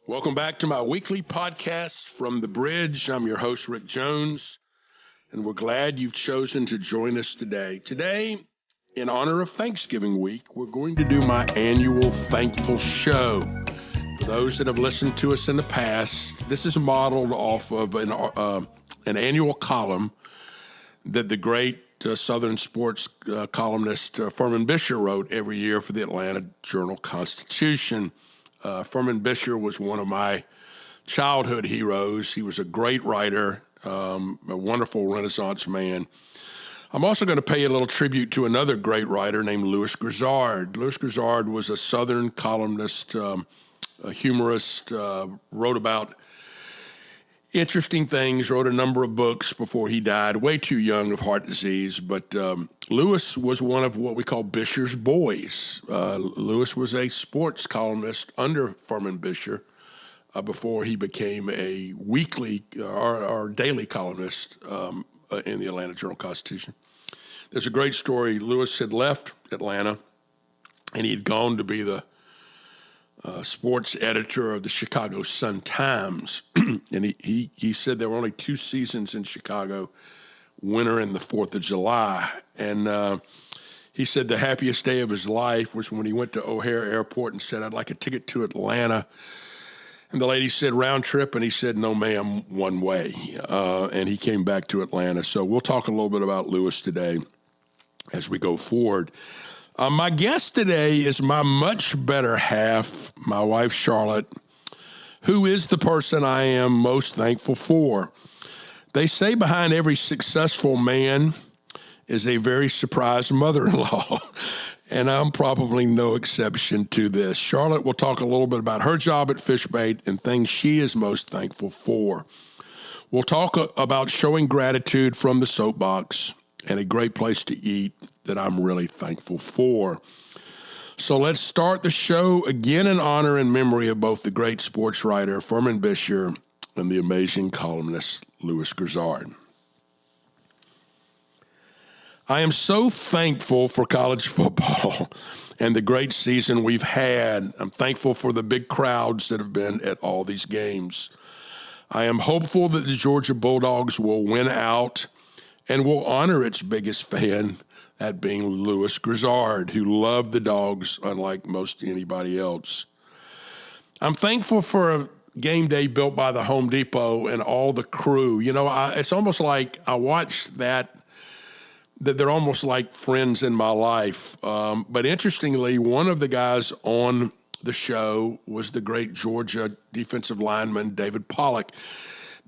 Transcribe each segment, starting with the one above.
Welcome back to my weekly podcast from the bridge. I'm your host, Rick Jones, and we're glad you've chosen to join us today. Today, in honor of Thanksgiving week, we're going to do my annual Thankful Show. For those that have listened to us in the past, this is modeled off of an annual column that the great Southern sports columnist Furman Bisher wrote every year for the Atlanta Journal-Constitution. Furman Bisher was one of my childhood heroes. He was a great writer, a wonderful Renaissance man. I'm also going to pay a little tribute to another great writer named Louis Grizzard. Louis Grizzard was a Southern columnist, a humorist, wrote about interesting things, wrote a number of books before he died, way too young of heart disease. But Louis was one of what we call Bisher's boys. Louis was a sports columnist under Furman Bisher before he became a weekly or daily columnist in the Atlanta Journal-Constitution. There's a great story. Louis had left Atlanta, and he had gone to be the sports editor of the Chicago Sun-Times. And he said there were only two seasons in Chicago, winter and the 4th of July. And he said the happiest day of his life was when he went to O'Hare Airport and said, "I'd like a ticket to Atlanta." And the lady said, "Round trip?" And he said, "No, ma'am, one way." And he came back to Atlanta. So we'll talk a little bit about Louis today as we go forward. My guest today is my much better half, my wife, Charlotte, who is the person I am most thankful for. They say behind every successful man is a very surprised mother-in-law, and I'm probably no exception to this. Charlotte will talk a little bit about her job at FishBait and things she is most thankful for. We'll talk about showing gratitude from the soapbox and a great place to eat that I'm really thankful for. So let's start the show again in honor and memory of both the great sports writer Furman Bisher and the amazing columnist Louis Grizzard. I am so thankful for college football and the great season we've had. I'm thankful for the big crowds that have been at all these games. I am hopeful that the Georgia Bulldogs will win out and will honor its biggest fan, that being Louis Grizzard, who loved the dogs unlike most anybody else. I'm thankful for a game day built by the Home Depot and all the crew. You know, it's almost like I watch that they're almost like friends in my life. But interestingly, one of the guys on the show was the great Georgia defensive lineman, David Pollock.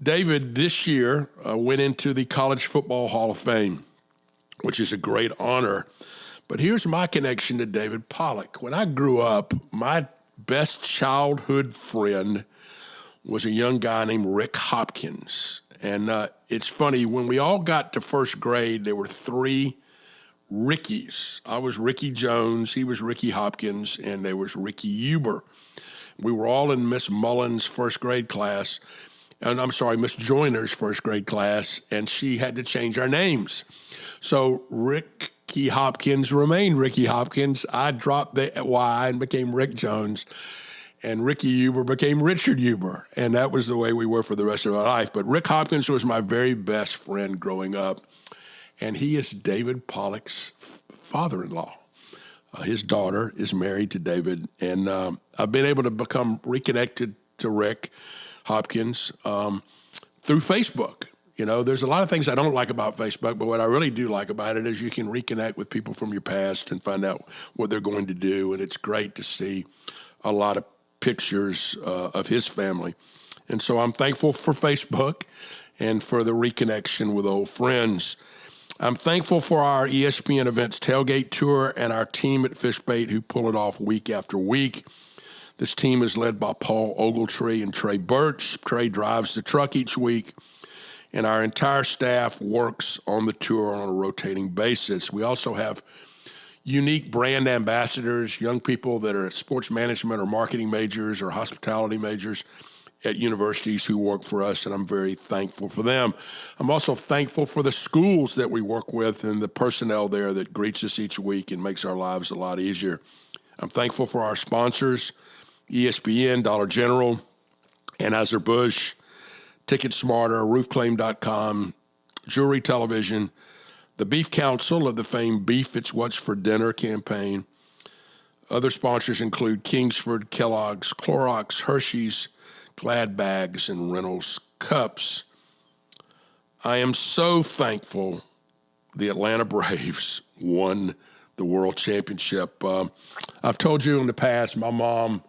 David, this year, went into the College Football Hall of Fame, which is a great honor. But here's my connection to David Pollock. When I grew up, my best childhood friend was a young guy named Rick Hopkins. And it's funny, when we all got to first grade, there were three Rickies. I was Ricky Jones, he was Ricky Hopkins, and there was Ricky Huber. We were all in Miss Mullen's first grade class. And I'm sorry, Miss Joyner's first grade class, and she had to change our names. So Ricky Hopkins remained Ricky Hopkins. I dropped the Y and became Rick Jones, and Ricky Huber became Richard Huber, and that was the way we were for the rest of our life. But Rick Hopkins was my very best friend growing up, and he is David Pollock's father-in-law. His daughter is married to David, and I've been able to become reconnected to Rick Hopkins through Facebook. You know, there's a lot of things I don't like about Facebook, but what I really do like about it is you can reconnect with people from your past and find out what they're going to do, and it's great to see a lot of pictures of his family. And so I'm thankful for Facebook and for the reconnection with old friends. I'm thankful for our ESPN Events Tailgate Tour and our team at FishBait who pull it off week after week. This team is led by Paul Ogletree and Trey Birch. Trey drives the truck each week, and our entire staff works on the tour on a rotating basis. We also have unique brand ambassadors, young people that are sports management or marketing majors or hospitality majors at universities who work for us, and I'm very thankful for them. I'm also thankful for the schools that we work with and the personnel there that greets us each week and makes our lives a lot easier. I'm thankful for our sponsors, ESPN, Dollar General, Anheuser-Busch, TicketSmarter, RoofClaim.com, Jewelry Television, the Beef Council of the famed Beef It's What's for Dinner campaign. Other sponsors include Kingsford, Kellogg's, Clorox, Hershey's, Glad Bags, and Reynolds Cups. I am so thankful the Atlanta Braves won the World Championship. I've told you in the past, my mom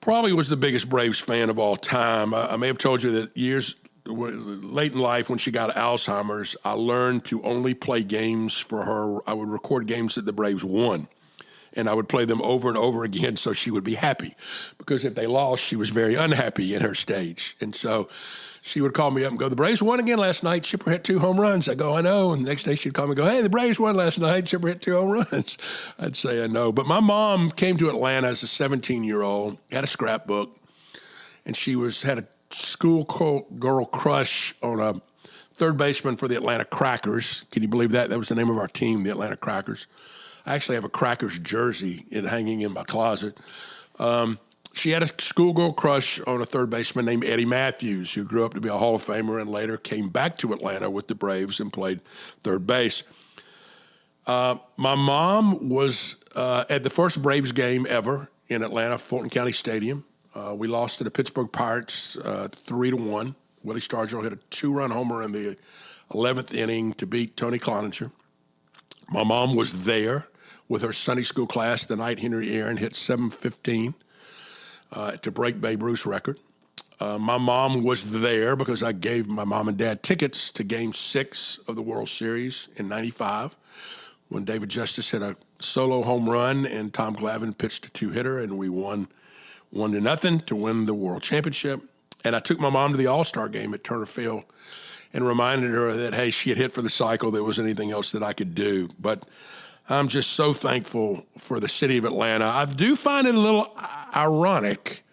probably was the biggest Braves fan of all time. I may have told you that years late in life when she got Alzheimer's, I learned to only play games for her. I would record games that the Braves won, and I would play them over and over again so she would be happy. Because if they lost, she was very unhappy in her stage. And so she would call me up and go, "The Braves won again last night. Chipper hit 2 home runs." I go, "I know." And the next day she'd call me and go, "Hey, the Braves won last night. Chipper hit 2 home runs." I'd say, "I know." But my mom came to Atlanta as a 17-year-old, had a scrapbook, and she had a school girl crush on a third baseman for the Atlanta Crackers. Can you believe that? That was the name of our team, the Atlanta Crackers. I actually have a Crackers jersey hanging in my closet. She had a schoolgirl crush on a third baseman named Eddie Matthews, who grew up to be a Hall of Famer and later came back to Atlanta with the Braves and played third base. My mom was at the first Braves game ever in Atlanta, Fulton County Stadium. We lost to the Pittsburgh Pirates 3-1. Willie Stargell hit a 2-run homer in the 11th inning to beat Tony Cloninger. My mom was there with her Sunday school class the night Henry Aaron hit 715 to break Babe Ruth's record. My mom was there because I gave my mom and dad tickets to Game 6 of the World Series in '95 when David Justice hit a solo home run and Tom Glavine pitched a 2-hitter, and we won 1-0 to win the World Championship. And I took my mom to the All-Star game at Turner Field and reminded her that, hey, she had hit for the cycle. There wasn't anything else that I could do. But I'm just so thankful for the city of Atlanta. I do find it a little ironic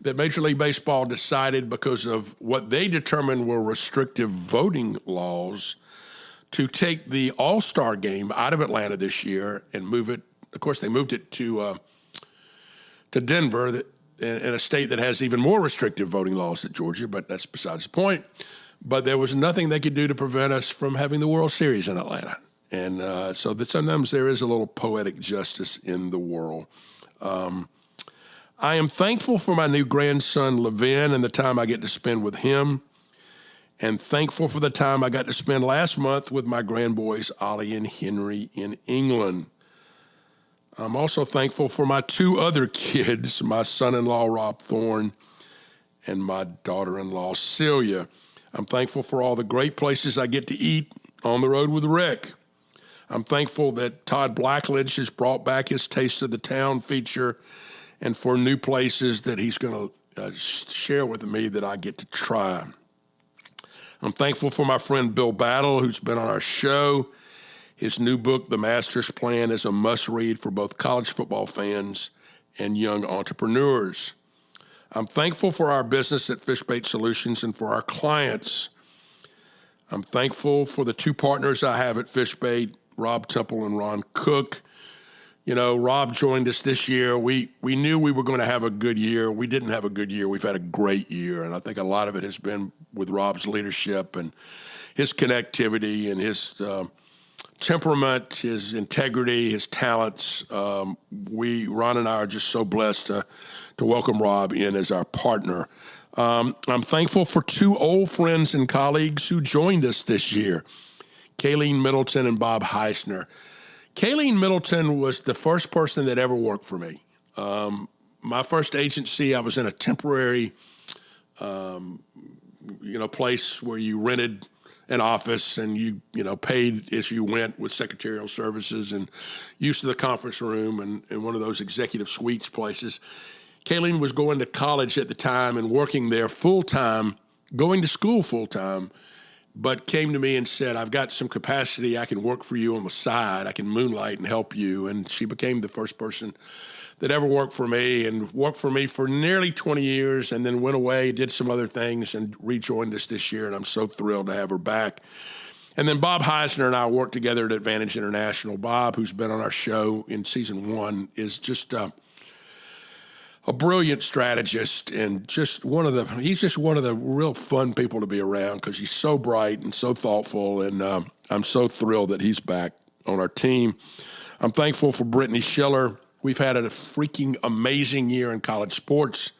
that Major League Baseball decided, because of what they determined were restrictive voting laws, to take the All-Star game out of Atlanta this year and move it. Of course, they moved it to Denver, in a state that has even more restrictive voting laws than Georgia, but that's besides the point. But there was nothing they could do to prevent us from having the World Series in Atlanta. And so that sometimes there is a little poetic justice in the world. I am thankful for my new grandson, Levin, and the time I get to spend with him, and thankful for the time I got to spend last month with my grandboys, Ollie and Henry, in England. I'm also thankful for my 2 other kids, my son-in-law, Rob Thorne, and my daughter-in-law, Celia. I'm thankful for all the great places I get to eat on the road with Rick. I'm thankful that Todd Blackledge has brought back his Taste of the Town feature, and for new places that he's going to share with me that I get to try. I'm thankful for my friend Bill Battle, who's been on our show. His new book, The Master's Plan, is a must-read for both college football fans and young entrepreneurs. I'm thankful for our business at FishBait Solutions and for our clients. I'm thankful for the 2 partners I have at FishBait, Rob Temple and Ron Cook. You know, Rob joined us this year. We knew we were going to have a good year. We didn't have a good year. We've had a great year, and I think a lot of it has been with Rob's leadership and his connectivity and his temperament, his integrity, his talents. Ron and I are just so blessed to welcome Rob in as our partner. I'm thankful for 2 old friends and colleagues who joined us this year, Kayleen Middleton and Bob Heisner. Kayleen Middleton was the first person that ever worked for me. My first agency, I was in a temporary, place where you rented an office and you paid as you went with secretarial services and use of the conference room and one of those executive suites places. Kayleen was going to college at the time and working there full-time, going to school full-time, but came to me and said, I've got some capacity. I can work for you on the side. I can moonlight and help you. And she became the first person that ever worked for me and worked for me for nearly 20 years and then went away, did some other things, and rejoined us this year. And I'm so thrilled to have her back. And then Bob Heisner and I worked together at Advantage International. Bob, who's been on our show in season 1, is just a brilliant strategist and he's just one of the real fun people to be around because he's so bright and so thoughtful, and I'm so thrilled that he's back on our team. I'm thankful for Brittany Schiller. We've had a freaking amazing year in college sports,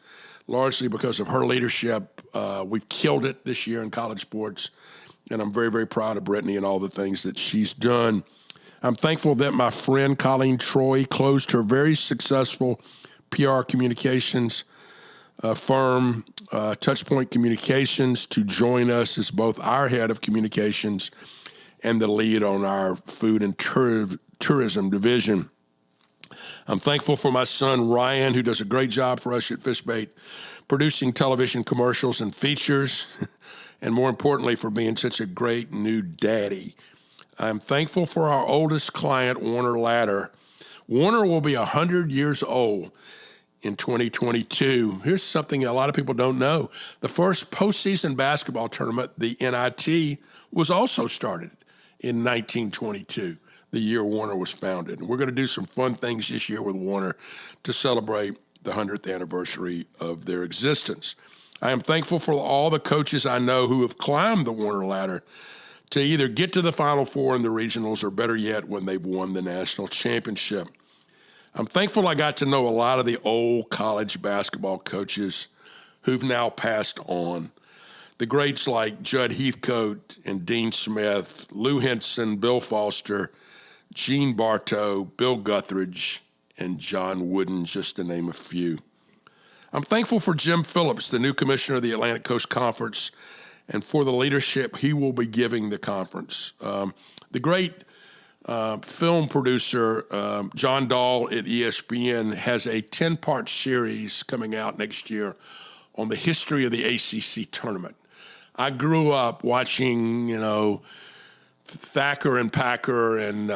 largely because of her leadership. We've killed it this year in college sports, and I'm very, very proud of Brittany and all the things that she's done. I'm thankful that my friend Colleen Troy closed her very successful PR communications firm, Touchpoint Communications, to join us as both our head of communications and the lead on our food and tourism division. I'm thankful for my son, Ryan, who does a great job for us at FishBait, producing television commercials and features, and more importantly, for being such a great new daddy. I'm thankful for our oldest client, Warner Ladder. Warner will be 100 years old in 2022. Here's something a lot of people don't know. The first postseason basketball tournament, the NIT, was also started in 1922, the year Warner was founded. And we're going to do some fun things this year with Warner to celebrate the 100th anniversary of their existence. I am thankful for all the coaches I know who have climbed the Warner ladder to either get to the Final Four in the regionals or, better yet, when they've won the national championship. I'm thankful I got to know a lot of the old college basketball coaches who've now passed on. The greats like Judd Heathcote and Dean Smith, Lou Henson, Bill Foster, Gene Bartow, Bill Guthridge, and John Wooden, just to name a few. I'm thankful for Jim Phillips, the new commissioner of the Atlantic Coast Conference, and for the leadership he will be giving the conference. The great film producer, John Dahl at ESPN, has a 10-part series coming out next year on the history of the ACC tournament. I grew up watching, Thacker and Packer and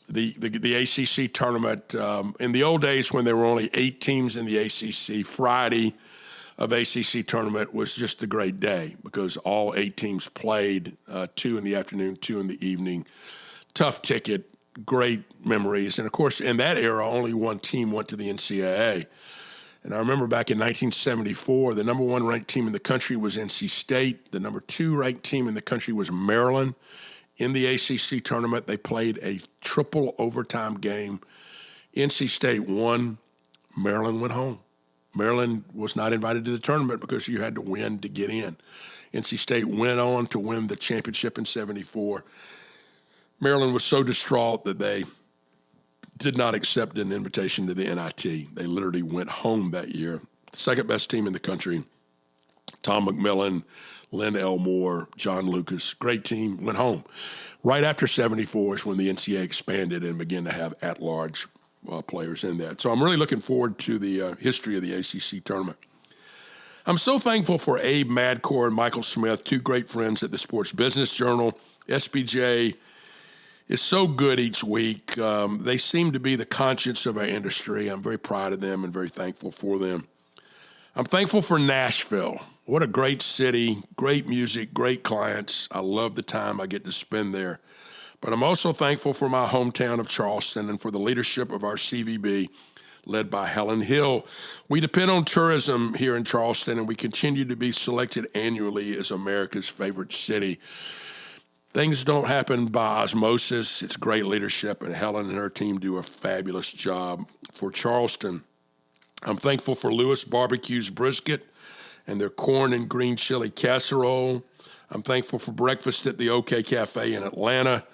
the ACC tournament. In the old days when there were only 8 teams in the ACC, Friday of ACC tournament was just a great day because all 8 teams played, 2 in the afternoon, 2 in the evening. Tough ticket, great memories. And, of course, in that era, only one team went to the NCAA. And I remember back in 1974, the number 1 ranked team in the country was NC State. The number 2 ranked team in the country was Maryland. In the ACC tournament, they played a triple overtime game. NC State won. Maryland went home. Maryland was not invited to the tournament because you had to win to get in. NC State went on to win the championship in 74. Maryland was so distraught that they did not accept an invitation to the NIT. They literally went home that year. The second best team in the country, Tom McMillan, Lynn Elmore, John Lucas, great team, went home. Right after 74 is when the NCAA expanded and began to have at-large players in that. So I'm really looking forward to the history of the ACC tournament. I'm so thankful for Abe Madcore and Michael Smith, 2 great friends at the Sports Business Journal. SBJ is so good each week. They seem to be the conscience of our industry. I'm very proud of them and very thankful for them. I'm thankful for Nashville. What a great city, great music, great clients. I love the time I get to spend there. But I'm also thankful for my hometown of Charleston and for the leadership of our CVB, led by Helen Hill. We depend on tourism here in Charleston, and we continue to be selected annually as America's favorite city. Things don't happen by osmosis. It's great leadership, and Helen and her team do a fabulous job for Charleston. I'm thankful for Lewis Barbecue's brisket and their corn and green chili casserole. I'm thankful for breakfast at the OK Cafe in Atlanta,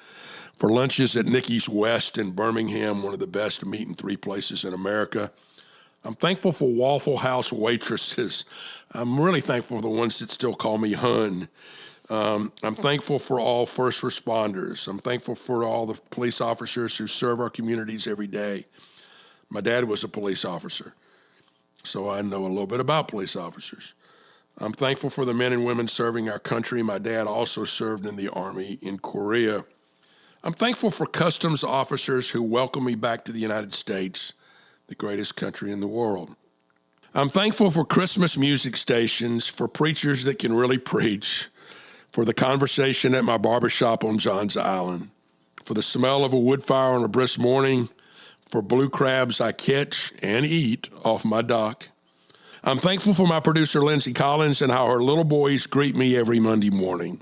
for lunches at Nikki's West in Birmingham, one of the best meat and 3 places in America. I'm thankful for Waffle House waitresses. I'm really thankful for the ones that still call me Hun. I'm thankful for all first responders. I'm thankful for all the police officers who serve our communities every day. My dad was a police officer, so I know a little bit about police officers. I'm thankful for the men and women serving our country. My dad also served in the Army in Korea. I'm thankful for customs officers who welcome me back to the United States, the greatest country in the world. I'm thankful for Christmas music stations, for preachers that can really preach, for the conversation at my barbershop on Johns Island, for the smell of a wood fire on a brisk morning, for blue crabs I catch and eat off my dock. I'm thankful for my producer, Lindsay Collins, and how her little boys greet me every Monday morning.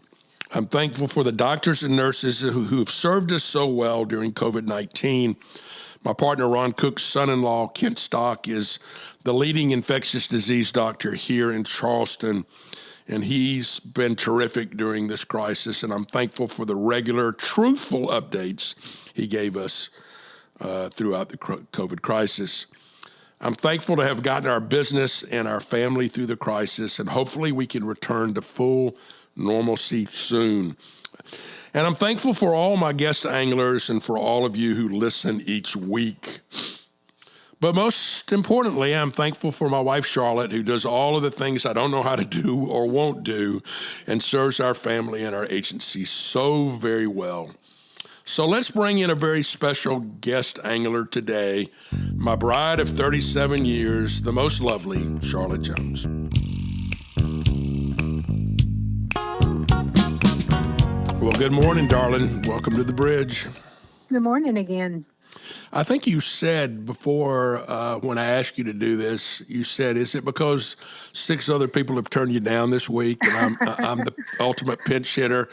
I'm thankful for the doctors and nurses who have served us so well during COVID-19. My partner, Ron Cook's son-in-law, Kent Stock, is the leading infectious disease doctor here in Charleston, and he's been terrific during this crisis, and I'm thankful for the regular, truthful updates he gave us throughout the COVID crisis. I'm thankful to have gotten our business and our family through the crisis, and hopefully we can return to full normalcy soon. And I'm thankful for all my guest anglers and for all of you who listen each week. But most importantly, I'm thankful for my wife, Charlotte, who does all of the things I don't know how to do or won't do and serves our family and our agency so very well. So let's bring in a very special guest angler today, my bride of 37 years, the most lovely Charlotte Jones. Well, good morning, darling. Welcome to the bridge. Good morning again. I think you said before when I asked you to do this, you said, is it because 6 other people have turned you down this week and I'm the ultimate pinch hitter?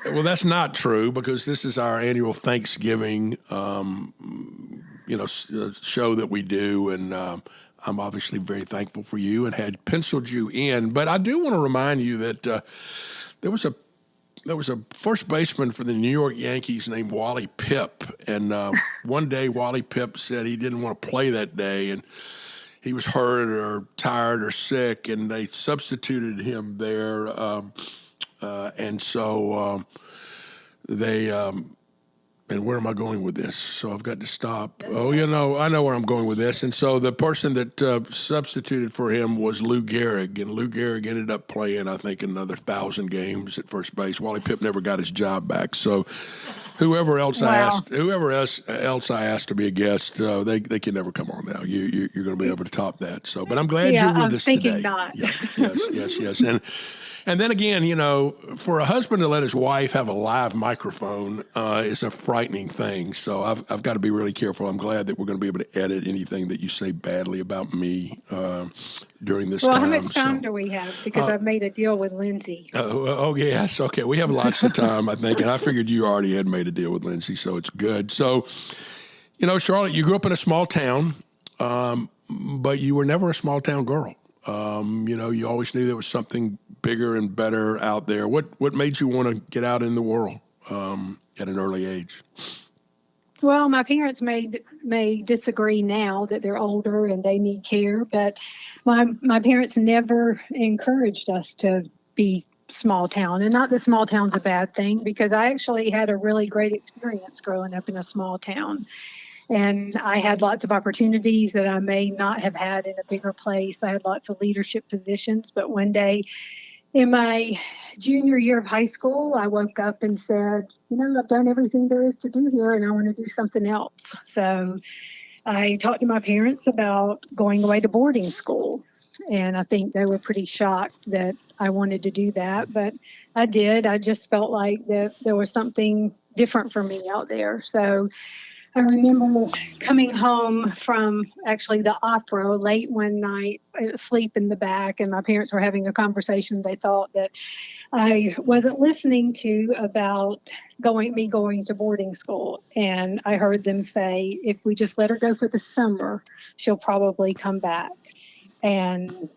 Well, that's not true because this is our annual Thanksgiving, show that we do, and I'm obviously very thankful for you and had penciled you in. But I do want to remind you that there was a first baseman for the New York Yankees named Wally Pipp, and one day Wally Pipp said he didn't want to play that day, and he was hurt or tired or sick, and they substituted him there. And so and where am I going with this? So I've got to stop. Oh, I know where I'm going with this. And so the person that substituted for him was Lou Gehrig, and Lou Gehrig ended up playing, I think, another 1,000 games at first base. Wally Pipp never got his job back. So whoever else I asked to be a guest, they can never come on now. You're going to be able to top that. So, but I'm glad you're with us today. Not. Yeah, yes. And then again, for a husband to let his wife have a live microphone is a frightening thing. So I've got to be really careful. I'm glad that we're going to be able to edit anything that you say badly about me during this time. Well, how much time do we have? Because I've made a deal with Lindsay. Yes. Okay. We have lots of time, I think. And I figured you already had made a deal with Lindsay, so it's good. So, Charlotte, you grew up in a small town, but you were never a small town girl. You always knew there was something bigger and better out there. What made you want to get out in the world at an early age? Well, my parents may disagree now that they're older and they need care, but my parents never encouraged us to be small town. And not that small town's a bad thing, because I actually had a really great experience growing up in a small town. And I had lots of opportunities that I may not have had in a bigger place. I had lots of leadership positions. But one day in my junior year of high school, I woke up and said, I've done everything there is to do here and I want to do something else. So I talked to my parents about going away to boarding school. And I think they were pretty shocked that I wanted to do that. But I did. I just felt like that there was something different for me out there. So I remember coming home from actually the opera late one night, asleep in the back, and my parents were having a conversation they thought that I wasn't listening to about going to boarding school. And I heard them say, if we just let her go for the summer, she'll probably come back. And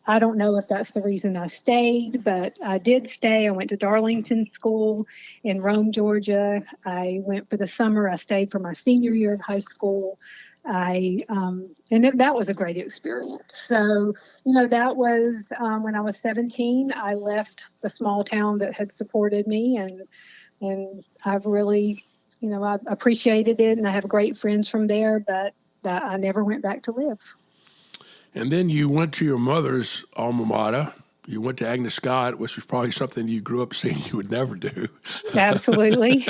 I don't know if that's the reason I stayed, but I did stay. I went to Darlington School in Rome, Georgia. I went for the summer. I stayed for my senior year of high school. That was a great experience. So, that was when I was 17. I left the small town that had supported me, and I've really, I appreciated it, and I have great friends from there, but I never went back to live. And then you went to your mother's alma mater. You went to Agnes Scott, which was probably something you grew up saying you would never do. Absolutely.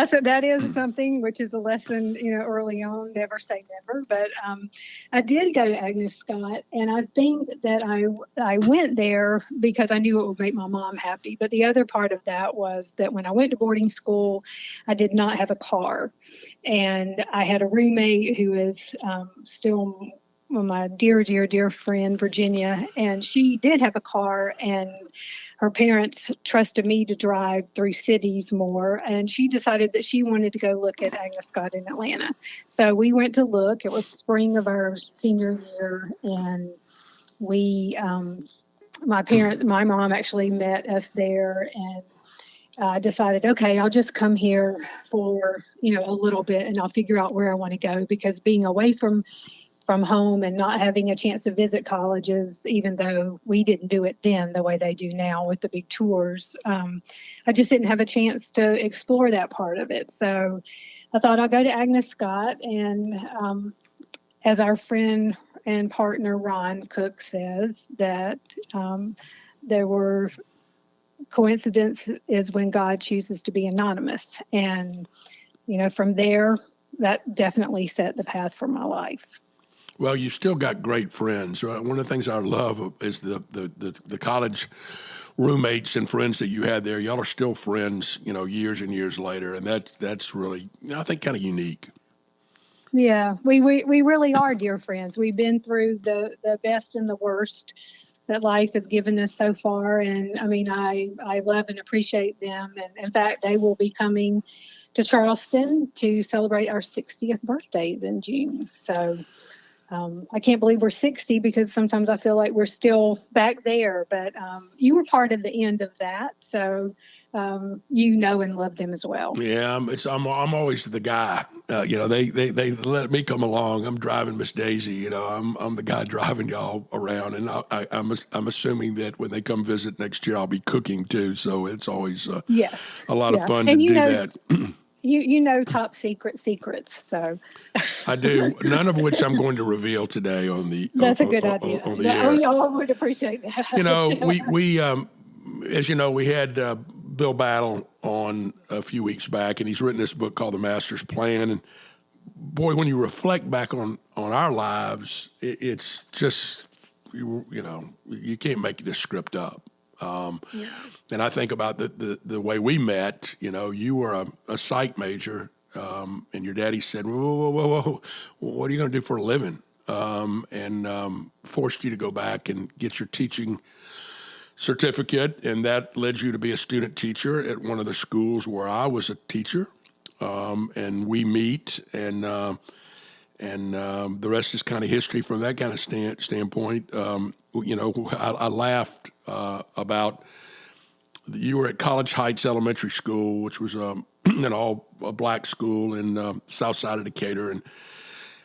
So that is something which is a lesson, early on, never say never. But I did go to Agnes Scott, and I think that I went there because I knew it would make my mom happy. But the other part of that was that when I went to boarding school, I did not have a car. And I had a roommate who is still my dear, dear, dear friend, Virginia, and she did have a car, and her parents trusted me to drive through cities more, and she decided that she wanted to go look at Agnes Scott in Atlanta. So we went to look. It was spring of our senior year, and we, my mom actually met us there, and decided, okay, I'll just come here for, a little bit, and I'll figure out where I want to go, because being away from home and not having a chance to visit colleges, even though we didn't do it then the way they do now with the big tours, I just didn't have a chance to explore that part of it. So I thought I'll go to Agnes Scott. And as our friend and partner Ron Cook says, that there were coincidence is when God chooses to be anonymous. And, from there, that definitely set the path for my life. Well, you still got great friends. One of the things I love is the college roommates and friends that you had there. Y'all are still friends, years and years later, and that's really, I think, kind of unique. Yeah, we really are dear friends. We've been through the best and the worst that life has given us so far, and I mean, I love and appreciate them. And in fact, they will be coming to Charleston to celebrate our 60th birthday in June. So. I can't believe we're 60, because sometimes I feel like we're still back there, but you were part of the end of that. So, and love them as well. Yeah, I'm always the guy. They let me come along. I'm driving Miss Daisy. I'm the guy driving y'all around, and I'm assuming that when they come visit next year, I'll be cooking too. So it's always yes, a lot of fun to do that. Top secret secrets. So I do, none of which I'm going to reveal today on the. That's a good idea. On the air. Y'all would appreciate that. We as you know, we had Bill Battle on a few weeks back, and he's written this book called The Master's Plan. And boy, when you reflect back on our lives, it's just you can't make this script up. And I think about the way we met. You were a psych major, and your daddy said, whoa, what are you going to do for a living? And forced you to go back and get your teaching certificate, and that led you to be a student teacher at one of the schools where I was a teacher. And we meet, and the rest is kind of history from that kind of standpoint. I laughed about you were at College Heights Elementary School, which was a black school in south side of Decatur, and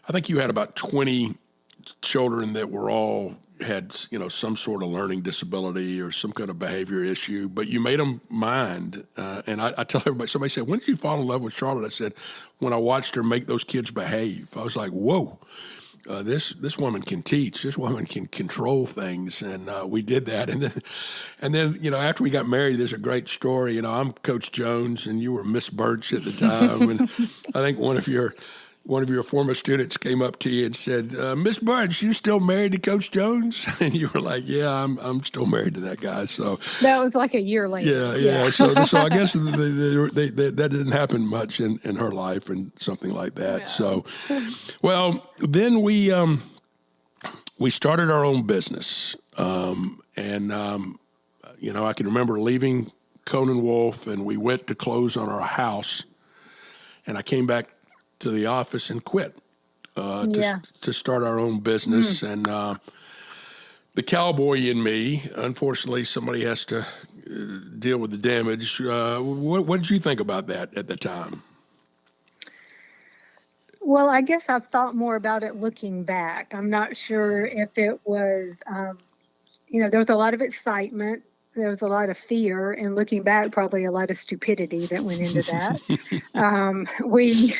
I think you had about 20 children that were all had some sort of learning disability or some kind of behavior issue, but you made them mind. And I tell everybody, somebody said, when did you fall in love with Charlotte? I said, when I watched her make those kids behave. I was like, whoa, this woman can teach. This woman can control things. And we did that. And then after we got married, there's a great story. I'm Coach Jones, and you were Miss Birch at the time. And I think one of your former students came up to you and said, Miss Birch, you still married to Coach Jones? And you were like, yeah, I'm still married to that guy. So that was like a year later. Yeah. So I guess that didn't happen much in her life and something like that. Yeah. So, well, then we started our own business. I can remember leaving Conan Wolf, and we went to close on our house, and I came back to the office and quit to start our own business. And the cowboy in me, unfortunately, somebody has to deal with the damage. What did you think about that at the time? Well, I guess I've thought more about it looking back. I'm not sure if it was, there was a lot of excitement there was a lot of fear, and looking back, probably a lot of stupidity that went into that. We,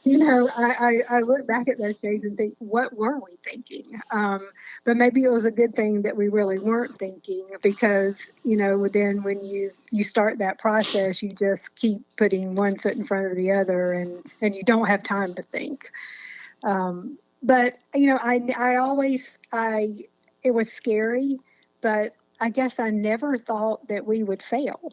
I look back at those days and think, what were we thinking? But maybe it was a good thing that we really weren't thinking, because, then when you start that process, you just keep putting one foot in front of the other, and you don't have time to think. But, it was scary, but I guess I never thought that we would fail.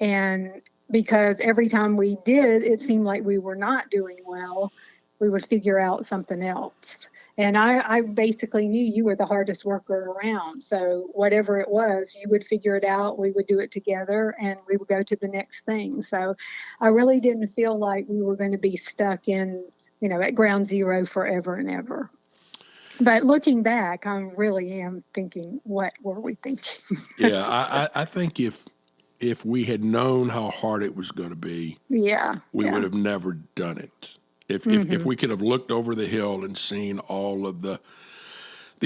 And because every time we did, it seemed like we were not doing well, we would figure out something else. And I basically knew you were the hardest worker around. So whatever it was, you would figure it out. We would do it together, and we would go to the next thing. So I really didn't feel like we were going to be stuck in, at ground zero forever and ever. But looking back, I really am thinking, what were we thinking? Yeah, I think if we had known how hard it was going to be, we would have never done it. If we could have looked over the hill and seen all of the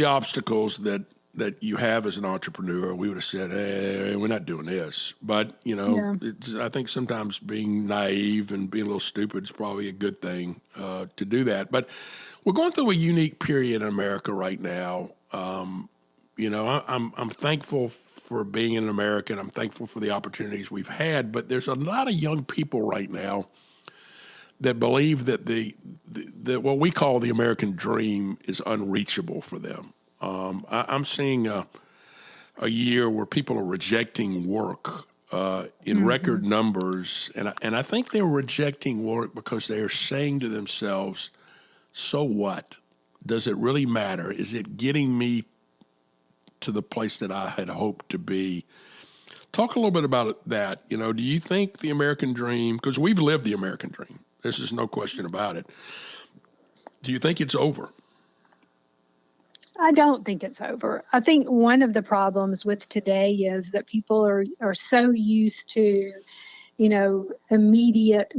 obstacles that you have as an entrepreneur, we would have said, "Hey, we're not doing this." But I think sometimes being naive and being a little stupid is probably a good thing to do that. But we're going through a unique period in America right now. I'm thankful for being an American. I'm thankful for the opportunities we've had. But there's a lot of young people right now that believe that that what we call the American dream is unreachable for them. I'm seeing a year where people are rejecting work in record numbers, and I think they're rejecting work because they are saying to themselves, "So what? Does it really matter? Is it getting me to the place that I had hoped to be?" Talk a little bit about that. Do you think the American dream, because we've lived the American dream, this is no question about it. Do you think it's over? I don't think it's over. I think one of the problems with today is that people are so used to, immediate,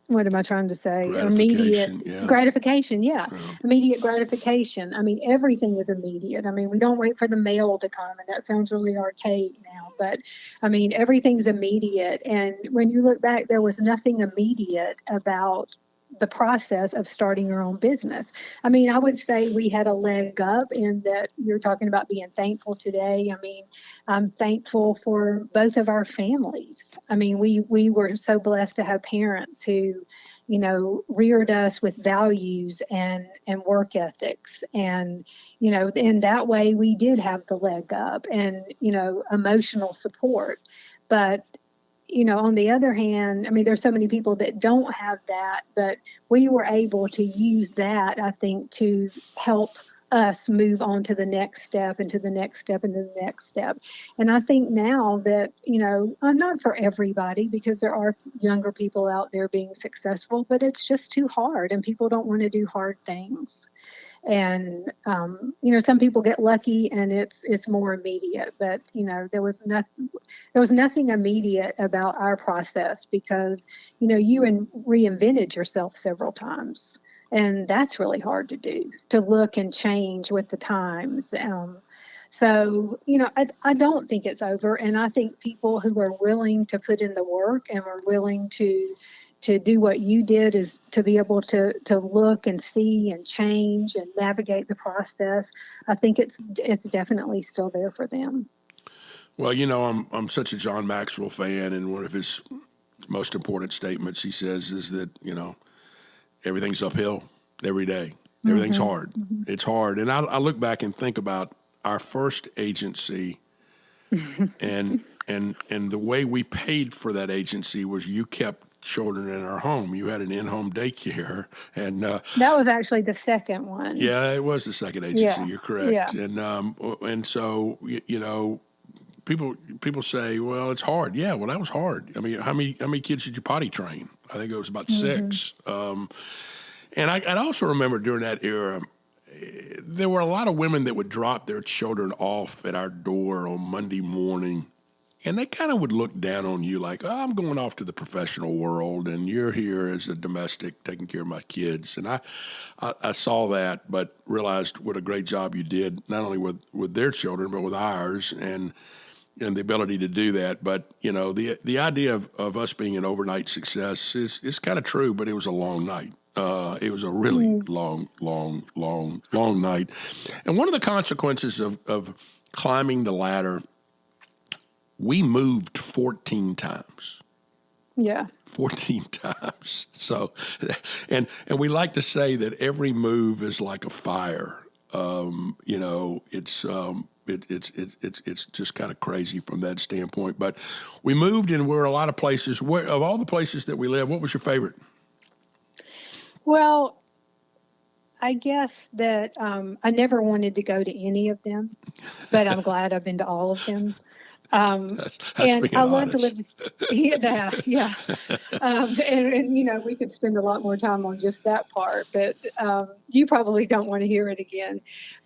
what am I trying to say? Immediate gratification. Yeah. Immediate gratification. I mean, everything is immediate. I mean, we don't wait for the mail to come, and that sounds really archaic now, but I mean, everything's immediate. And when you look back, there was nothing immediate about the process of starting your own business. I mean, I would say we had a leg up in that. You're talking about being thankful today. I mean, I'm thankful for both of our families. I mean, we were so blessed to have parents who, reared us with values and work ethics. And, in that way we did have the leg up and, emotional support. But on the other hand, I mean, there's so many people that don't have that, but we were able to use that, I think, to help us move on to the next step and to the next step and to the next step. And I think now that, I'm not for everybody, because there are younger people out there being successful, but it's just too hard and people don't want to do hard things. And, some people get lucky and it's more immediate, but, there was nothing immediate about our process, because, you reinvented yourself several times, and that's really hard to do, to look and change with the times. So, I don't think it's over. And I think people who are willing to put in the work and are willing to do what you did, is to be able to look and see and change and navigate the process. I think it's definitely still there for them. Well, I'm such a John Maxwell fan, and one of his most important statements, he says, is that, everything's uphill every day. Everything's hard. It's hard. And I look back and think about our first agency and the way we paid for that agency was you kept children in our home. You had an in-home daycare, and that was actually the second one. Yeah, it was the second agency. Yeah. You're correct. Yeah. And so people say, well, it's hard. Yeah, well, that was hard. I mean, how many kids did you potty train? I think it was about 6. And I also remember during that era, there were a lot of women that would drop their children off at our door on Monday morning And they kind of would look down on you like, oh, I'm going off to the professional world, and you're here as a domestic taking care of my kids. And I saw that, but realized what a great job you did, not only with their children, but with ours, and the ability to do that. But, the idea of us being an overnight success is kind of true, but it was a long night. It was a really long night. And one of the consequences of climbing the ladder, we moved 14 times. Yeah. 14 times. So, and we like to say that every move is like a fire. It's just kind of crazy from that standpoint. But we moved, and we're a lot of places. Of all the places that we live, what was your favorite? Well, I guess that I never wanted to go to any of them, but I'm glad I've been to all of them. That's And being I love honest. to live. Yeah. And we could spend a lot more time on just that part, but you probably don't want to hear it again.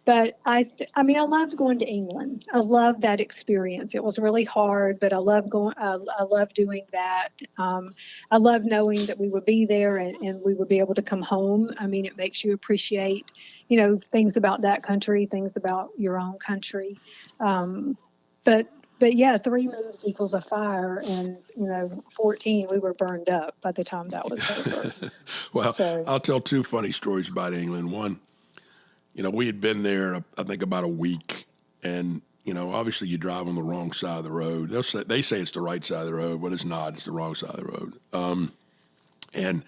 But I loved going to England. I love that experience. It was really hard, but I love going. I love doing that. I love knowing that we would be there and we would be able to come home. I mean, it makes you appreciate, things about that country, things about your own country. But yeah, 3 moves equals a fire, and 14 we were burned up by the time that was over. Well, So I'll tell 2 funny stories about England. One, we had been there, I think, about a week, and obviously you drive on the wrong side of the road. They say it's the right side of the road, but it's not. It's the wrong side of the road. And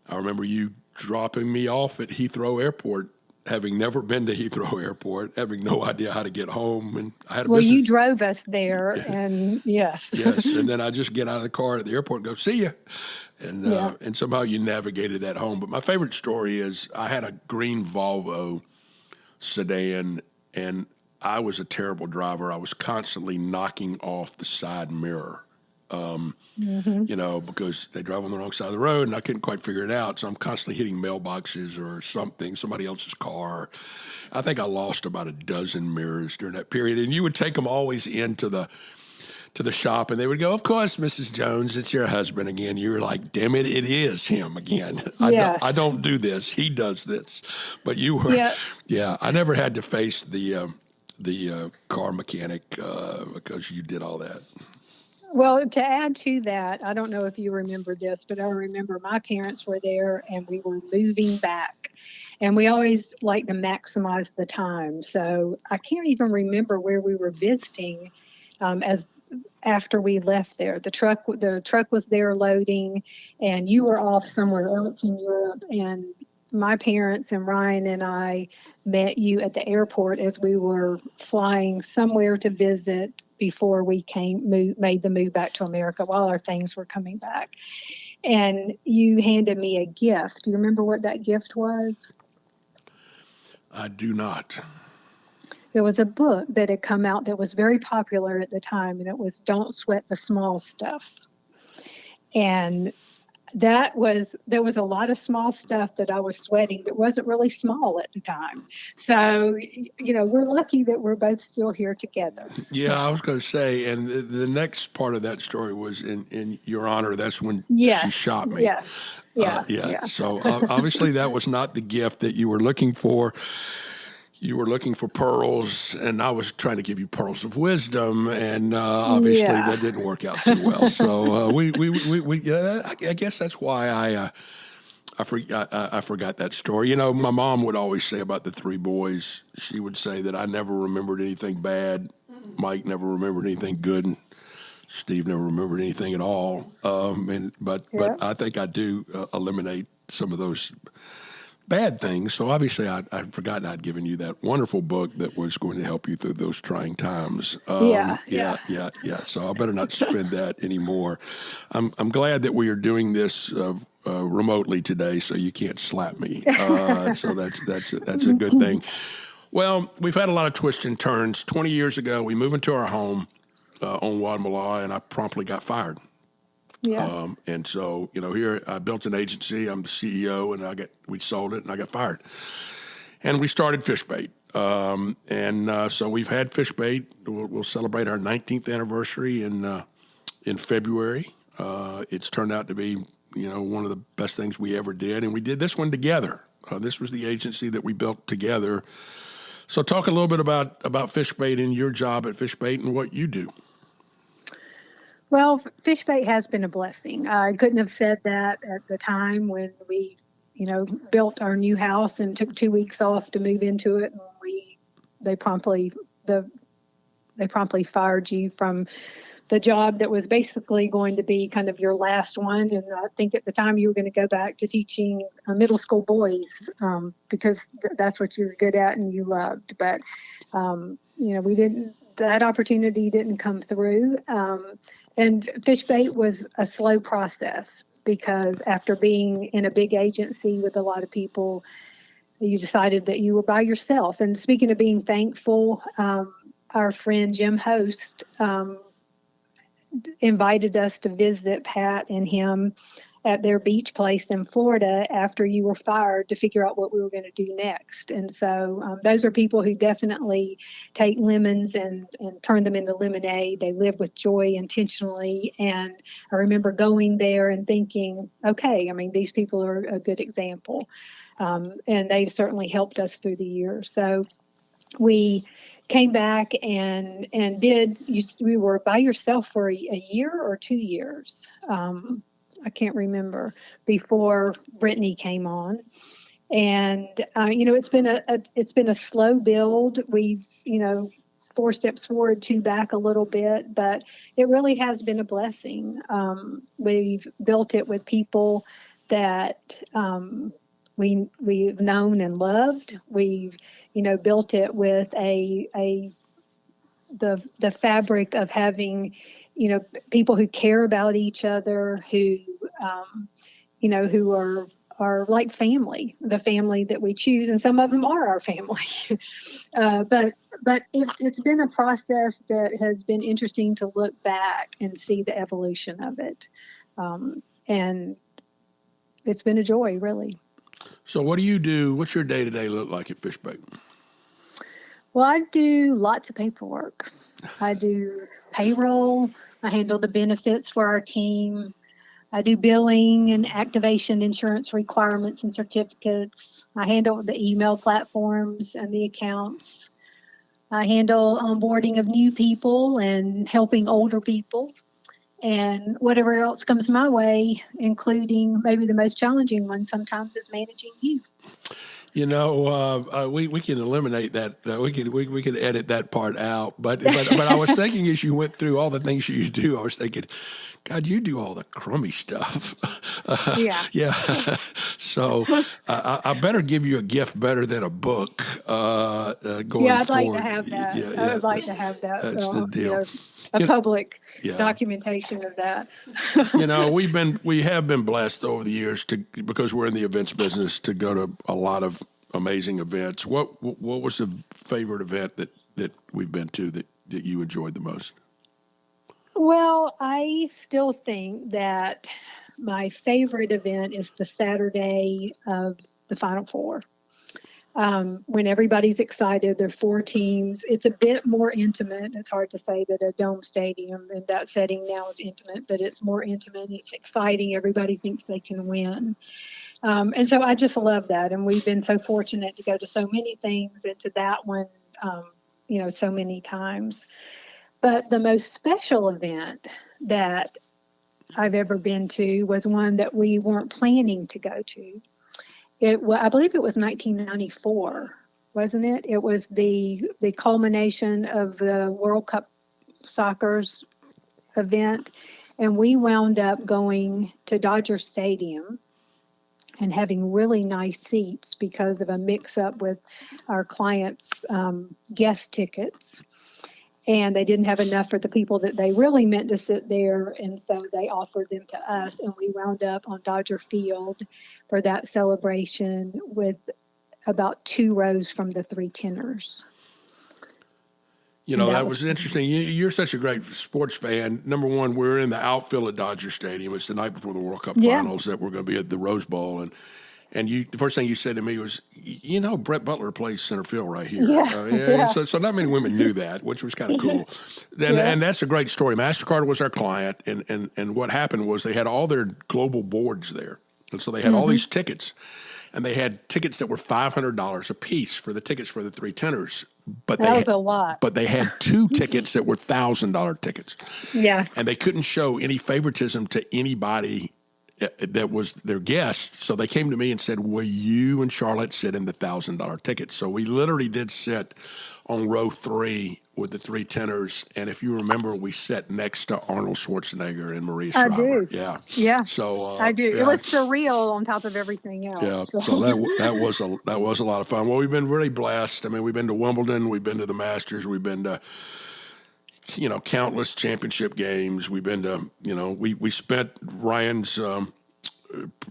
I remember you dropping me off at Heathrow Airport, having never been to Heathrow Airport, having no idea how to get home, and I had a well, business. you drove us there, and yes. Yes, and then I just get out of the car at the airport and go, see ya. And Yeah. and somehow you navigated that home. But my favorite story is I had a green Volvo sedan, and I was a terrible driver. I was constantly knocking off the side mirror, because they drive on the wrong side of the road, and I couldn't quite figure it out. So I'm constantly hitting mailboxes or something, somebody else's car. I think I lost about a dozen mirrors during that period. And you would take them always into the shop, and they would go, of course, Mrs. Jones, it's your husband again. You were like, damn it, it is him again. Yes. I don't do this. He does this. But you were, Yeah. I never had to face the car mechanic because you did all that. Well, to add to that, I don't know if you remember this, but I remember my parents were there and we were moving back. And we always like to maximize the time. So I can't even remember where we were visiting as after we left there. The truck was there loading, and you were off somewhere else in Europe. And my parents and Ryan and I met you at the airport as we were flying somewhere to visit before we made the move back to America while our things were coming back. And you handed me a gift. Do you remember what that gift was? I do not. It was a book that had come out that was very popular at the time, and it was Don't Sweat the Small Stuff. And there was a lot of small stuff that I was sweating that wasn't really small at the time. So, we're lucky that we're both still here together. Yeah, I was going to say, and the next part of that story was in your honor. That's when Yes. she shot me. Yes. Yeah. Yeah. So obviously that was not the gift that you were looking for. You were looking for pearls, and I was trying to give you pearls of wisdom, and obviously that didn't work out too well. So I guess that's why I forgot that story. My mom would always say about the 3 boys. She would say that I never remembered anything bad. Mike never remembered anything good. And Steve never remembered anything at all. But I think I do eliminate some of those bad things. So obviously I'd forgotten I'd given you that wonderful book that was going to help you through those trying times. Yeah. So I better not spend that anymore. I'm glad that we are doing this remotely today, so you can't slap me. So that's a good thing. Well, we've had a lot of twists and turns. 20 years ago, we moved into our home on Wadmalaw, and I promptly got fired. Yeah. And so, here I built an agency. I'm the CEO, and we sold it, and I got fired. And we started FishBait. So we've had FishBait. We'll celebrate our 19th anniversary in February. It's turned out to be, one of the best things we ever did, and we did this one together. This was the agency that we built together. So talk a little bit about FishBait and your job at FishBait and what you do. Well, FishBait has been a blessing. I couldn't have said that at the time when we, built our new house and took 2 weeks off to move into it, and they promptly fired you from the job that was basically going to be kind of your last one. And I think at the time you were going to go back to teaching middle school boys because that's what you're good at and you loved. But, that opportunity didn't come through. And FishBait was a slow process because after being in a big agency with a lot of people, you decided that you were by yourself. And speaking of being thankful, our friend Jim Host invited us to visit Pat and him at their beach place in Florida after you were fired to figure out what we were going to do next. And so those are people who definitely take lemons and turn them into lemonade. They live with joy intentionally. And I remember going there and thinking, okay, these people are a good example. And they've certainly helped us through the years. So we came back and we were by yourself for a year or 2 years. I can't remember, before Brittany came on. And, it's been a slow build. We've, 4 steps forward, 2 back a little bit, but it really has been a blessing. We've built it with people that we've known and loved. We've, built it with the fabric of having, people who care about each other, who are like family, the family that we choose, and some of them are our family. But it's been a process that has been interesting to look back and see the evolution of it. And it's been a joy, really. So what do you do? What's your day-to-day look like at FishBait? Well, I do lots of paperwork. I do payroll. I handle the benefits for our team. I do billing and activation insurance requirements and certificates. I handle the email platforms and the accounts. I handle onboarding of new people and helping older people and whatever else comes my way, including maybe the most challenging one sometimes is managing you. We can eliminate that. We could edit that part out. But I was thinking as you went through all the things you do, I was thinking, God, you do all the crummy stuff. Yeah. Yeah. So I better give you a gift better than a book going forward. Yeah, I'd like to have that. Yeah, I would like to have that. That's the deal. Public documentation of that. We have been blessed over the years because we're in the events business to go to a lot of amazing events. What was the favorite event that we've been to that you enjoyed the most? Well, I still think that my favorite event is the Saturday of the Final Four. When everybody's excited, there are 4 teams. It's a bit more intimate. It's hard to say that a dome stadium in that setting now is intimate, but it's more intimate. It's exciting. Everybody thinks they can win. And so I just love that. And we've been so fortunate to go to so many things and to that one, so many times. But the most special event that I've ever been to was one that we weren't planning to go to. I believe it was 1994, wasn't it? It was the culmination of the World Cup soccer's event. And we wound up going to Dodger Stadium and having really nice seats because of a mix-up with our clients' guest tickets. And they didn't have enough for the people that they really meant to sit there. And so they offered them to us. And we wound up on Dodger Field for that celebration with about 2 rows from the 3 tenors. That was interesting. You're such a great sports fan. Number one, we're in the outfield at Dodger Stadium. It's the night before the World Cup finals that we're going to be at the Rose Bowl. And the first thing you said to me was, Brett Butler plays center field right here. Yeah, yeah. So not many women knew that, which was kind of cool. And that's a great story. MasterCard was our client, and what happened was they had all their global boards there. And so they had all these tickets, and they had tickets that were $500 a piece for the tickets for the three tenors. But that was a lot. But they had two tickets that were $1,000 tickets. Yeah. And they couldn't show any favoritism to anybody that was their guest. So they came to me and said, will you and Charlotte sit in the $1,000 tickets? So we literally did sit on row 3 with the three tenors. And if you remember, we sat next to Arnold Schwarzenegger and Maria Shriver. I do. Yeah. Yeah. So I do. Yeah. It was surreal on top of everything else. Yeah. So that was a lot of fun. Well, we've been really blessed. I mean, we've been to Wimbledon, we've been to the Masters, we've been to countless championship games. We've been to, we spent Ryan's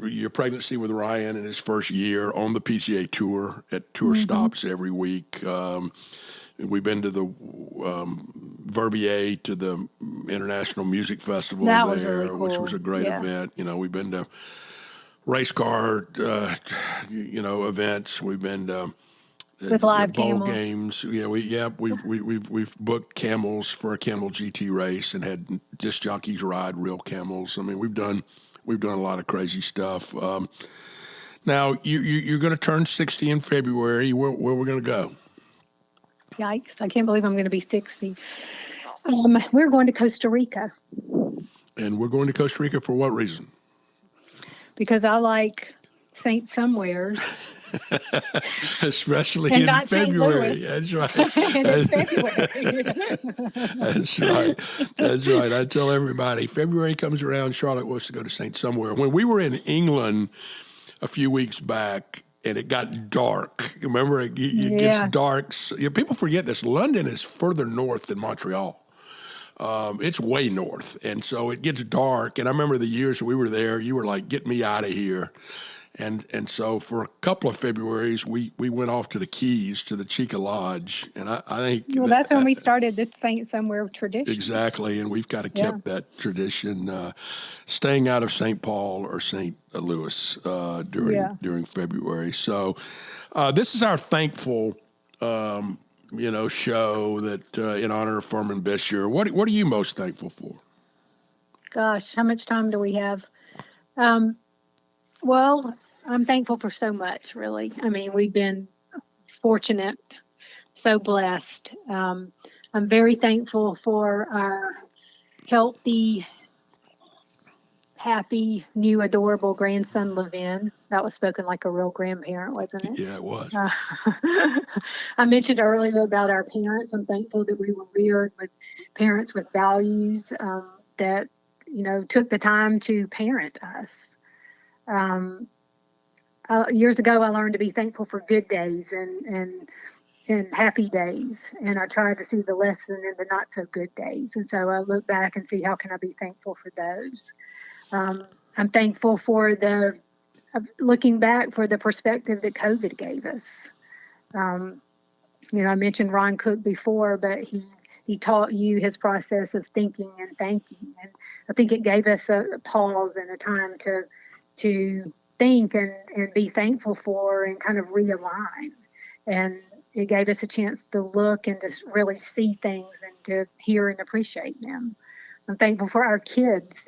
your pregnancy with Ryan in his first year on the PGA Tour at tour stops every week. We've been to the Verbier, to the International Music Festival That there, was really cool. which was a great event. We've been to race car, events. We've been to with live bowl camels. games. Yeah, we've booked camels for a camel GT race and had disc jockeys ride real camels. I mean, we've done a lot of crazy stuff. Now you're going to turn 60 in February. Where we're going to go? Yikes! I can't believe I'm going to be 60. We're going to Costa Rica. And we're going to Costa Rica for what reason? Because I like Saint Somewheres. Especially and in not February. St. That's right. And it's February. That's right. I tell everybody, February comes around, Charlotte wants to go to St. Somewhere. When we were in England a few weeks back, and it got dark. Remember, it gets dark. People forget this. London is further north than Montreal. It's way north, and so it gets dark. And I remember the years we were there, you were like, get me out of here. And so for a couple of Februaries, we went off to the Keys, to the Chica Lodge. And I think... Well, that's when we started the Saint Somewhere tradition. Exactly, and we've got to keep that tradition, staying out of St. Paul or St. Louis during February. So this is our thankful, show that in honor of Furman Bisher. What are you most thankful for? Gosh, how much time do we have? Well, I'm thankful for so much, really. I mean, we've been fortunate, so blessed. I'm very thankful for our healthy, happy, new, adorable grandson, Levin. That was spoken like a real grandparent, wasn't it? Yeah, it was. I mentioned earlier about our parents. I'm thankful that we were reared with parents with values that, took the time to parent us. Years ago, I learned to be thankful for good days and happy days, and I tried to see the lesson in the not so good days. And so I look back and see how can I be thankful for those. I'm thankful for looking back for the perspective that COVID gave us. I mentioned Ron Cook before, but he taught you his process of thinking and thanking, and I think it gave us a pause and a time to think and be thankful for and kind of realign. And it gave us a chance to look and to really see things and to hear and appreciate them. I'm thankful for our kids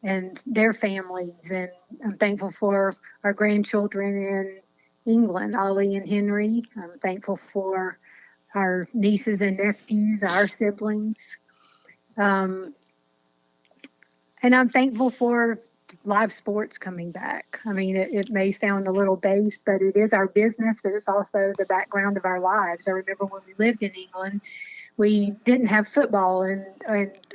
and their families. And I'm thankful for our grandchildren in England, Ollie and Henry. I'm thankful for our nieces and nephews, our siblings. And I'm thankful for live sports coming back. I mean, it may sound a little base, but it is our business, but it's also the background of our lives. I remember when we lived in England, we didn't have football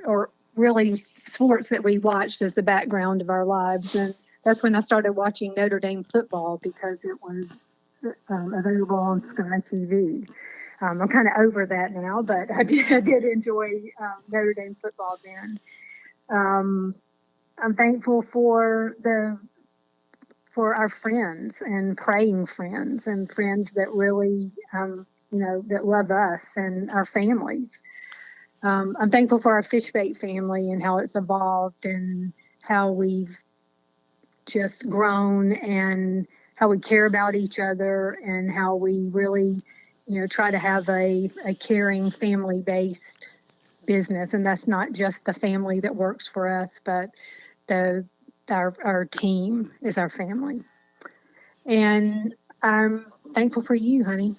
or really sports that we watched as the background of our lives. And that's when I started watching Notre Dame football because it was available on Sky TV. I'm kind of over that now, but I did enjoy Notre Dame football then. I'm thankful for our friends and praying friends and friends that really, that love us and our families. I'm thankful for our FishBait family and how it's evolved and how we've just grown and care about each other and how we really, try to have a caring family-based business. And that's not just the family that works for us, but our team is our family. And I'm thankful for you, honey.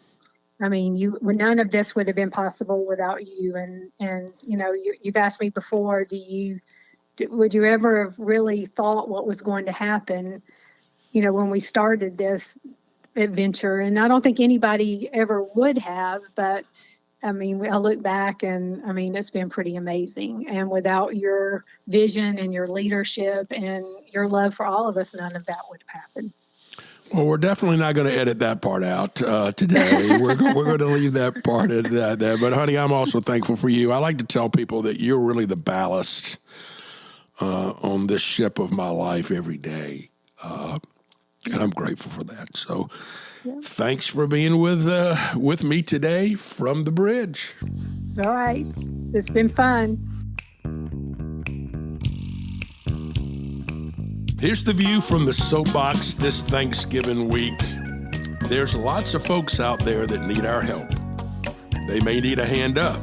I mean, none of this would have been possible without you. And you've asked me before, would you ever have really thought what was going to happen, when we started this adventure? And I don't think anybody ever would have, but I mean, I look back and I mean, it's been pretty amazing. And without your vision and your leadership and your love for all of us, none of that would have happened. Well, we're definitely not going to edit that part out today. We're going to leave that part at there. But, honey, I'm also thankful for you. I like to tell people that you're really the ballast on this ship of my life every day. And I'm grateful for that. So thanks for being with me today from the bridge. All right. It's been fun. Here's the view from the soapbox this Thanksgiving week. There's lots of folks out there that need our help. They may need a hand up.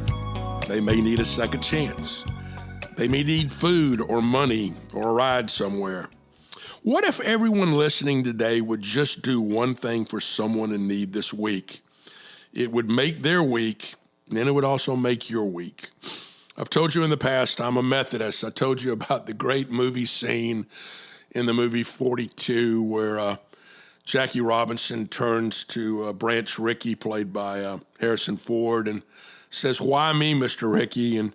They may need a second chance. They may need food or money or a ride somewhere. What if everyone listening today would just do one thing for someone in need this week? It would make their week, and then it would also make your week. I've told you in the past, I'm a Methodist. I told you about the great movie scene in the movie 42 where Jackie Robinson turns to Branch Rickey, played by Harrison Ford, and says, "Why me, Mr. Rickey?" And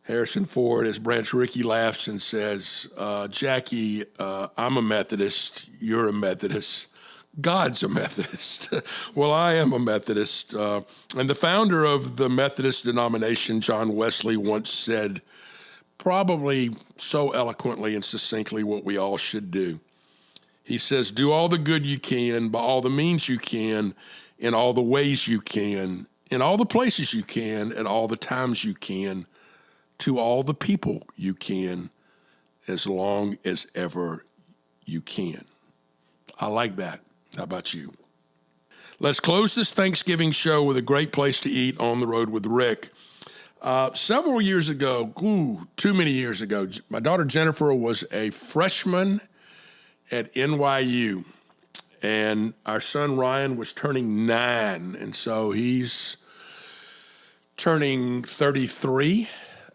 Harrison Ford, as Branch Rickey, laughs and says, "Jackie, I'm a Methodist. You're a Methodist. God's a Methodist." Well, I am a Methodist. And the founder of the Methodist denomination, John Wesley, once said, probably so eloquently and succinctly, what we all should do. He says, do all the good you can by all the means you can, in all the ways you can, in all the places you can, at all the times you can, to all the people you can, as long as ever you can. I like that. How about you? Let's close this Thanksgiving show with a great place to eat on the road with Rick. Several years ago, too many years ago, my daughter Jennifer was a freshman at NYU, and our son Ryan was turning 9, and so he's turning 33.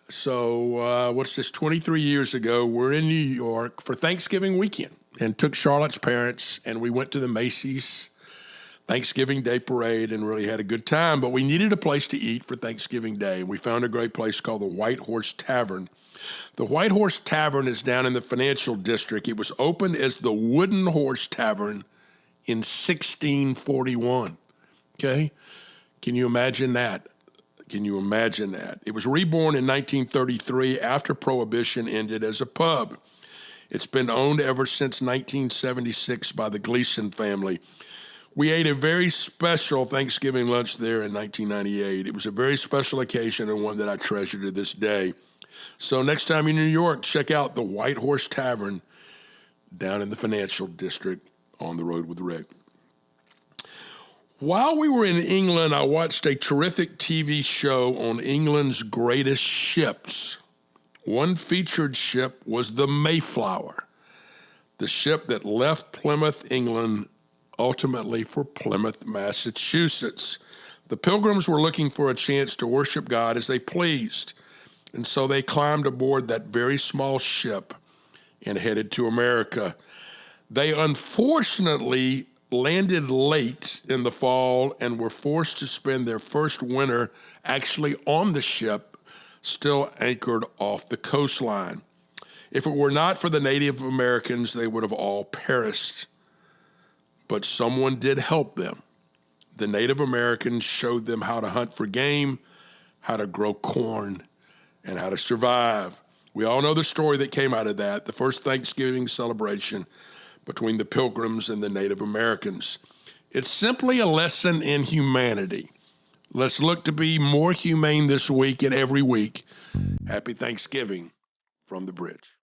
So what's this, 23 years ago, we're in New York for Thanksgiving weekend and took Charlotte's parents, and we went to the Macy's Thanksgiving Day Parade and really had a good time. But we needed a place to eat for Thanksgiving Day, and we found a great place called the White Horse Tavern. The White Horse Tavern is down in the Financial District. It was opened as the Wooden Horse Tavern in 1641. Okay? Can you imagine that? Can you imagine that? It was reborn in 1933 after Prohibition ended as a pub. It's been owned ever since 1976 by the Gleason family. We ate a very special Thanksgiving lunch there in 1998. It was a very special occasion and one that I treasure to this day. So next time you're in New York, check out the White Horse Tavern down in the Financial District on the road with Rick. While we were in England, I watched a terrific TV show on England's greatest ships. One featured ship was the Mayflower, the ship that left Plymouth, England, ultimately for Plymouth, Massachusetts. The Pilgrims were looking for a chance to worship God as they pleased, and so they climbed aboard that very small ship and headed to America. They unfortunately landed late in the fall and were forced to spend their first winter actually on the ship, still anchored off the coastline. If it were not for the Native Americans, they would have all perished. But someone did help them. The Native Americans showed them how to hunt for game, how to grow corn, and how to survive. We all know the story that came out of that, the first Thanksgiving celebration between the Pilgrims and the Native Americans. It's simply a lesson in humanity. Let's look to be more humane this week and every week. Happy Thanksgiving from the bridge.